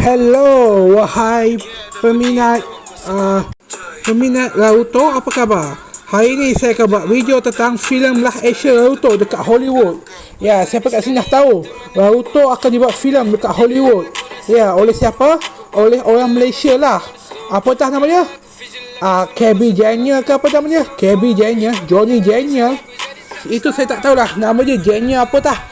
Hello, wahai peminat Naruto, apa khabar? Hari ni saya akan buat video tentang filem live action Naruto dekat Hollywood. Ya, siapa kat sini dah tahu Naruto akan dibuat filem dekat Hollywood. Ya, oleh siapa? Oleh orang Malaysia lah. Apa tah namanya? KB Janier ke apa namanya? KB Janier, Johnny Janier. Itu saya tak tahulah nama dia, Janier apa tah?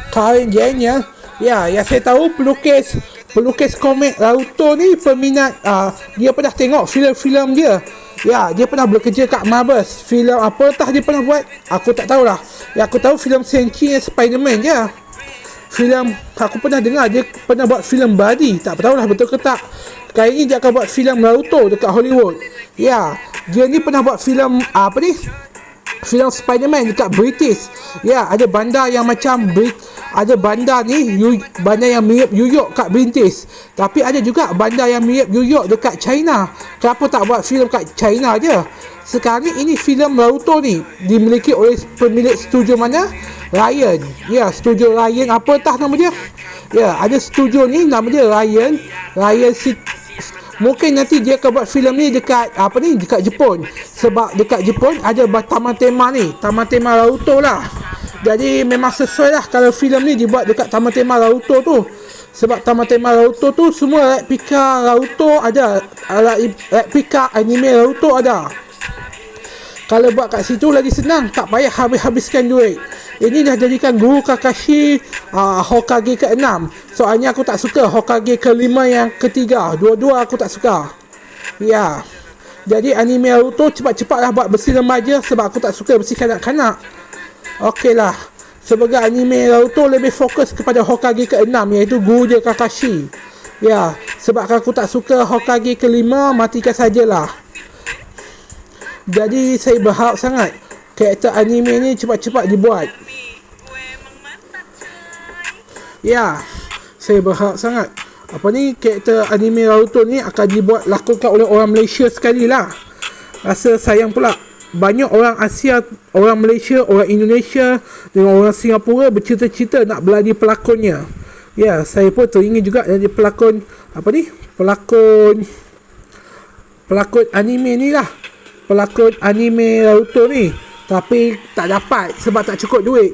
Karen Janier. Ya, yang saya tahu pelukis komik Naruto ni peminat, dia pernah tengok filem-filem dia. Ya, dia pernah bekerja kat Marvels. Filem apa tah dia pernah buat, aku tak tahulah. Yang aku tahu filem Shang-Chi dan Spider-Man je. Filem aku pernah dengar dia pernah buat filem Buddy, tak tahulah betul ke tak. Kali ni dia akan buat filem Naruto dekat Hollywood. Ya, dia ni pernah buat filem filem Spider-Man dekat British. Ya, ada bandar yang macam ada bandar ni, bandar yang mirip New York kat British. Tapi ada juga bandar yang mirip New York dekat China. Kenapa tak buat filem kat China je? Sekarang ni ini filem Naruto ni dimiliki oleh pemilik studio mana? Ryan. Ya, studio Ryan apa tah nama dia? Ya, ada studio ni nama dia Ryan mungkin nanti dia akan buat filem ni dekat dekat Jepun. Sebab dekat Jepun ada taman tema ni, taman tema Naruto lah. Jadi memang sesuai lah kalau filem ni dibuat dekat taman tema Naruto tu. Sebab taman tema Naruto tu semua replika Naruto ada, replika anime Naruto ada. Kalau buat kat situ lagi senang, tak payah habiskan duit. Ini dah jadikan guru Kakashi Hokage ke-6. Soalnya aku tak suka Hokage ke-5 yang ketiga. Dua-dua aku tak suka. Ya. Jadi anime Naruto cepat-cepatlah buat bersih remaja sebab aku tak suka bersih kanak-kanak. Okeylah. Sebagai anime Naruto lebih fokus kepada Hokage ke-6 iaitu guru dia Kakashi. Ya, sebab aku tak suka Hokage ke-5, matikan sajalah. Jadi saya berharap sangat karakter anime ni cepat-cepat dibuat. Ya, saya berharap sangat karakter anime Naruto ni akan dibuat lakonkan oleh orang Malaysia sekali lah. Rasa sayang pula banyak orang Asia, orang Malaysia, orang Indonesia dengan orang Singapura bercita-cita nak berladi pelakonnya. Ya, saya pun teringin juga jadi pelakon pelakon anime ni lah. Pelakon anime Naruto ni, tapi tak dapat sebab tak cukup duit.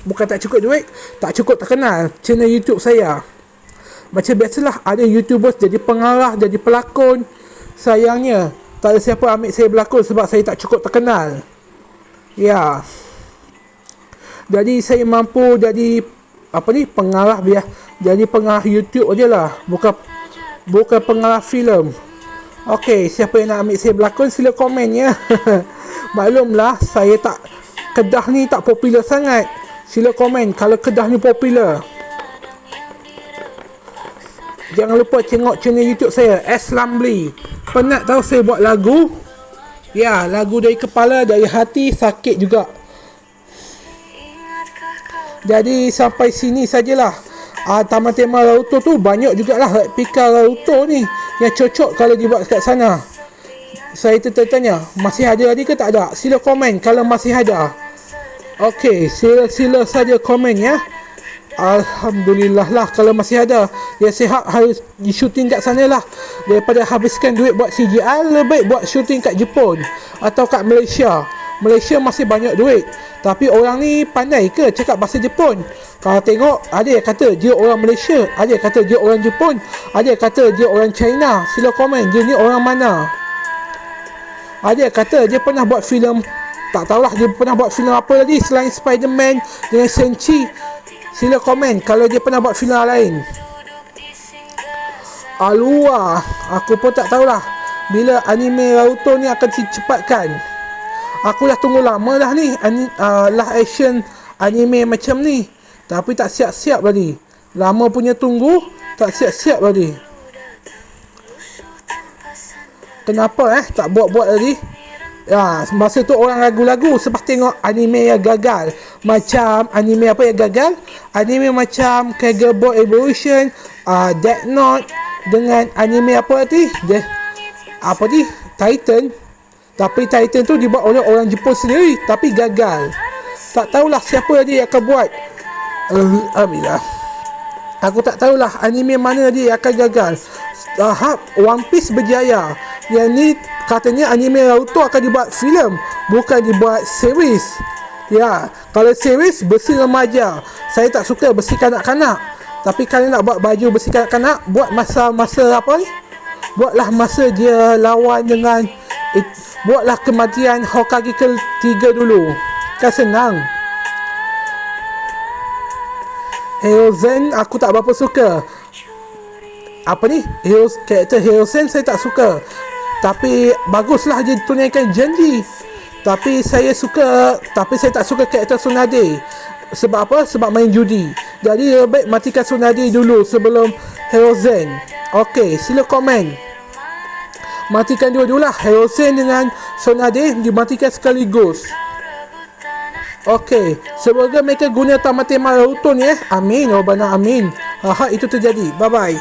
Bukan tak cukup duit, tak cukup terkenal channel YouTube saya. Macam biasalah, ada YouTubers jadi pengarah, jadi pelakon. Sayangnya tak ada siapa ambil saya berlakon sebab saya tak cukup terkenal. Ya, jadi saya mampu jadi pengarah jadi pengarah YouTube je lah, bukan pengarah filem. Okey, siapa yang nak ambil saya berlakon sila komen ya. Maklumlah saya Kedah ni tak popular sangat. Sila komen kalau Kedah ni popular. Jangan lupa tengok channel YouTube saya S. Lamli. Penat tahu saya buat lagu? Ya, lagu dari kepala, dari hati, sakit juga. Jadi sampai sini sajalah. Taman tema Naruto tu banyak jugalah replika Naruto ni yang cocok kalau dibuat kat sana. Saya tertanya, masih ada lagi ke tak ada? Sila komen kalau masih ada. Okey, sila saja komen ya. Alhamdulillah lah kalau masih ada. Ya, sihat harus di shooting kat sana lah. Daripada habiskan duit buat CGI, lebih buat shooting kat Jepun atau kat Malaysia. Malaysia masih banyak duit, tapi orang ni pandai ke cakap bahasa Jepun? Kalau tengok, ada yang kata dia orang Malaysia, ada yang kata dia orang Jepun, ada yang kata dia orang China. Sila komen dia ni orang mana. Ada yang kata dia pernah buat filem, tak tahulah dia pernah buat filem apa lagi selain Spider-Man dengan Shang-Chi. Sila komen kalau dia pernah buat filem lain. Alua, aku pun tak tahulah bila anime Naruto ni akan dicepatkan. Aku dah tunggu lama dah ni live action anime macam ni, tapi tak siap-siap tadi. Lama punya tunggu, tak siap-siap tadi. Kenapa tak buat-buat tadi? Ya, masa tu orang ragu-ragu sebab tengok anime yang gagal. Macam anime apa yang gagal? Anime macam Kage Boy Evolution, Death Note, dengan anime apa tadi? Titan. Tapi Titan tu dibuat oleh orang Jepun sendiri, tapi gagal. Tak tahulah siapa dia yang akan buat. Alhamdulillah. Aku tak tahulah anime mana dia akan gagal. One Piece berjaya. Yang ni katanya anime Naruto akan dibuat filem, bukan dibuat series. Ya, kalau series besi remaja. Saya tak suka besi kanak-kanak. Tapi kalau nak buat baju besi kanak-kanak, buat masa apa ni? Buatlah masa dia lawan dengan buatlah kematian Hokage ke-3 dulu. Kan senang. Hiruzen aku tak berapa suka. Apa ni? Karakter Hiruzen saya tak suka. Tapi baguslah dia tunaikan janji. Tapi saya tak suka karakter Tsunade. Sebab apa? Sebab main judi. Jadi lebih baik matikan Tsunade dulu sebelum Hiruzen. Okey, sila komen. Matikan dua-dualah, Hiruzen dengan Tsunade dimatikan sekaligus. Okey, semoga mereka guna tamat tema Naruto ni Amin, Rabbana amin. Itu terjadi. Bye bye.